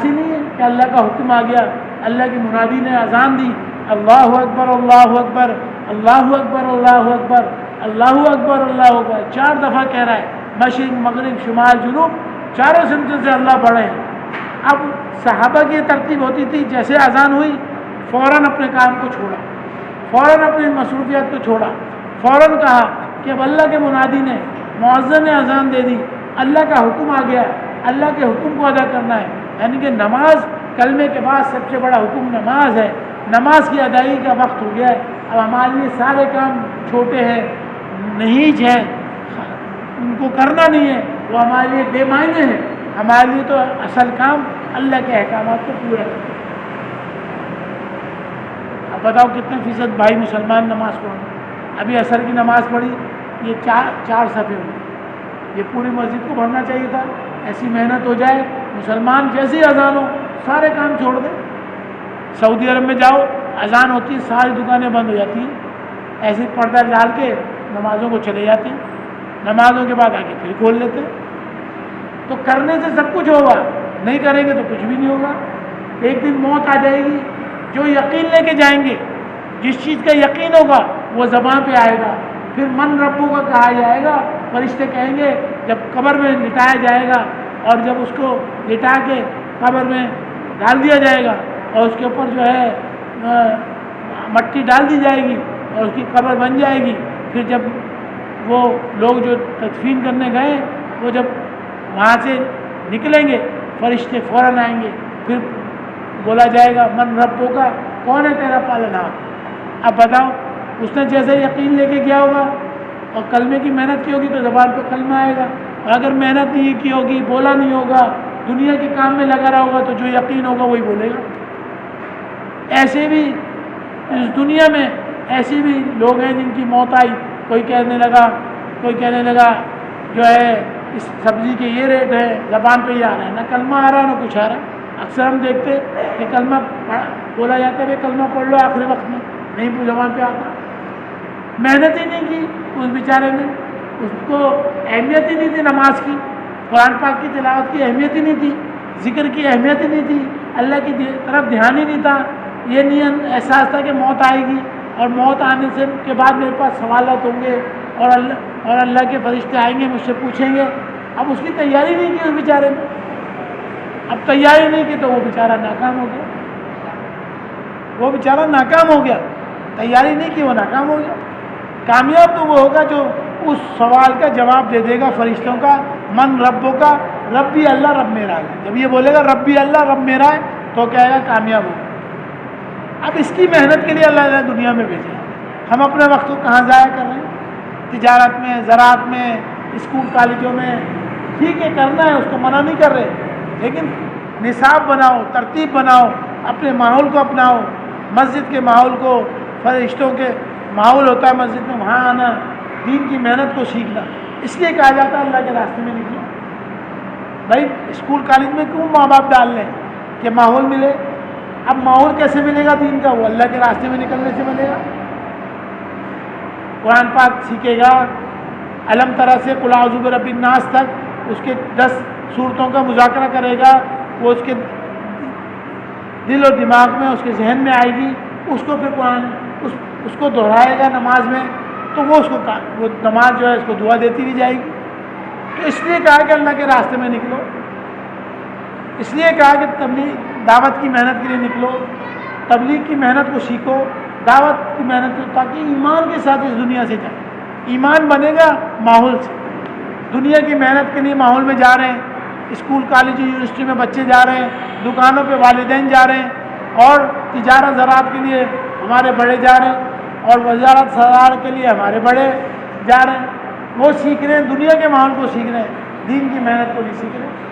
اسی لیے کہ اللہ کا حکم آ گیا، اللہ کی منادی نے اذان دی، اللہ اکبر اللہ اکبر اللہ اکبر اللہ اکبر اللہ اکبر اللہ اکبر، 4 دفعہ کہہ رہا ہے، مشرق مغرب شمال جنوب چاروں سمتوں سے اللہ بڑھے ہیں۔ اب صحابہ کی یہ ترتیب ہوتی تھی، جیسے اذان ہوئی فوراً اپنے کام کو چھوڑا، فوراً اپنی مصروفیات کو چھوڑا، فوراً کہا کہ اب اللہ کے منادی نے مؤذن نے اذان دے دی، اللہ کا حکم آ گیا، اللہ کے حکم کو ادا کرنا ہے، یعنی کہ نماز کلمے کے بعد سب سے بڑا حکم نماز ہے، نماز کی ادائیگی کا وقت ہو گیا ہے۔ اب ہمارے لیے سارے کام چھوٹے ہیں، نہیج ہیں، ان کو کرنا نہیں ہے، وہ ہمارے لیے بے معنی ہے۔ ہمارے لیے تو اصل کام اللہ کے احکامات کو پورا کرنا۔ اب بتاؤ کتنے فیصد بھائی مسلمان نماز پڑھیں؟ ابھی عصر کی نماز پڑھی، یہ چار صفحے ہوئے، یہ پوری مسجد کو بھرنا چاہیے تھا۔ ایسی محنت ہو جائے، مسلمان جیسے ہی اذان ہو سارے کام چھوڑ دیں۔ سعودی عرب میں جاؤ، اذان ہوتی ہے ساری دکانیں بند ہو جاتی ہیں، ایسے پردہ ڈال کے نمازوں کو چلے جاتے ہیں، نمازوں کے بعد آگے پھر کھول لیتے ہیں۔ تو کرنے سے سب کچھ ہوگا، نہیں کریں گے تو کچھ بھی نہیں ہوگا۔ ایک دن موت آ جائے گی، جو یقین لے کے جائیں گے، جس چیز کا یقین ہوگا وہ زبان پہ آئے گا، پھر من ربوں کا کہا جائے گا، فرشتے کہیں گے جب قبر میں لٹایا جائے گا، اور جب اس کو لٹا کے قبر میں ڈال دیا جائے گا اور اس کے اوپر جو ہے مٹی ڈال دی جائے گی اور اس کی قبر بن جائے گی، پھر جب وہ لوگ جو تدفین کرنے گئے وہ جب وہاں سے نکلیں گے فرشتے فوراً آئیں گے، پھر بولا جائے گا من ربوں کا، کون ہے تیرا پالنہار؟ اب بتاؤ، اس نے جیسے یقین لے کے گیا ہوگا اور کلمے کی محنت کی ہوگی تو زبان پہ کلمہ آئے گا، اور اگر محنت نہیں کی ہوگی، بولا نہیں ہوگا، دنیا کے کام میں لگا رہا ہوگا تو جو یقین ہوگا وہی بولے گا۔ ایسے بھی اس دنیا میں ایسے بھی لوگ ہیں جن کی موت آئی، کوئی کہنے لگا جو ہے اس سبزی کے یہ ریٹ ہے، زبان پہ ہی آ رہا ہے، نہ کلمہ آ رہا ہے نہ کچھ آ رہا ہے۔ اکثر ہم دیکھتے کہ کلمہ بولا جاتا ہے، کلمہ پڑھ لو آخری وقت میں، نہیں زبان پہ آتا۔ محنت ہی نہیں کی اس بیچارے نے، اس کو اہمیت ہی نہیں تھی نماز کی، قرآن پاک کی تلاوت کی اہمیت ہی نہیں تھی، ذکر کی اہمیت ہی نہیں تھی، اللہ کی طرف دھیان ہی نہیں تھا، یہ نہیں احساس تھا کہ موت آئے گی اور موت آنے سے کے بعد میرے پاس سوالات ہوں گے اور اللہ کے فرشتے آئیں گے مجھ سے پوچھیں گے۔ اب اس کی تیاری نہیں کی اس بیچارے نے، اب تیاری نہیں کی تو وہ بیچارہ ناکام ہو گیا، وہ بیچارہ ناکام ہو گیا، تیاری نہیں کی وہ ناکام ہو گیا۔ کامیاب تو وہ ہوگا جو اس سوال کا جواب دے دے گا فرشتوں کا، من ربوں کا، ربی اللہ رب میرا ہے۔ جب یہ بولے گا ربی اللہ رب میرا ہے تو کہے گا کامیاب ہوگا۔ اب اس کی محنت کے لیے اللہ نے دنیا میں بھیجا ہے، ہم اپنے وقت کو کہاں ضائع کر رہے ہیں؟ تجارت میں، زراعت میں، اسکول کالجوں میں، ٹھیک ہے کرنا ہے، اس کو منع نہیں کر رہے، لیکن نصاب بناؤ، ترتیب بناؤ، اپنے ماحول کو اپناؤ، مسجد کے ماحول کو، فرشتوں کے ماحول ہوتا ہے مسجد میں، وہاں آنا، دین کی محنت کو سیکھنا۔ اس لیے کہا جاتا ہے اللہ کے راستے میں نکلو۔ بھائی اسکول کالج میں کیوں ماں باپ ڈال لیں کہ ماحول ملے؟ اب ماحول کیسے ملے گا دین کا؟ وہ اللہ کے راستے میں نکلنے سے ملے گا۔ قرآن پاک سیکھے گا، علم طرح سے قل اعوذ برب الناس تک اس کے 10 صورتوں کا مذاکرہ کرے گا، وہ اس کے دل و دماغ میں، اس کے ذہن میں آئے گی، اس کو پھر قرآن اس کو دہرائے گا نماز میں، تو وہ نماز جو ہے اس کو دعا دیتی بھی جائے گی۔ تو اس لیے کہا کہ اللہ کے راستے میں نکلو، اس لیے کہا کہ دعوت کی محنت کے لیے نکلو، تبلیغ کی محنت کو سیکھو، دعوت کی محنت کو، تاکہ ایمان کے ساتھ اس دنیا سے جائے۔ ایمان بنے گا ماحول سے۔ دنیا کی محنت کے لیے ماحول میں جا رہے ہیں، اسکول کالج یونیورسٹی میں بچے جا رہے ہیں، دکانوں پہ والدین جا رہے ہیں، اور تجارت زراعت کے لیے ہمارے بڑے جا رہے ہیں، اور وزارت سرار کے لیے ہمارے بڑے جا رہے ہیں۔ وہ سیکھ رہے ہیں، دنیا کے ماحول کو سیکھ رہے ہیں، دین کی محنت کو نہیں سیکھ رہے ہیں۔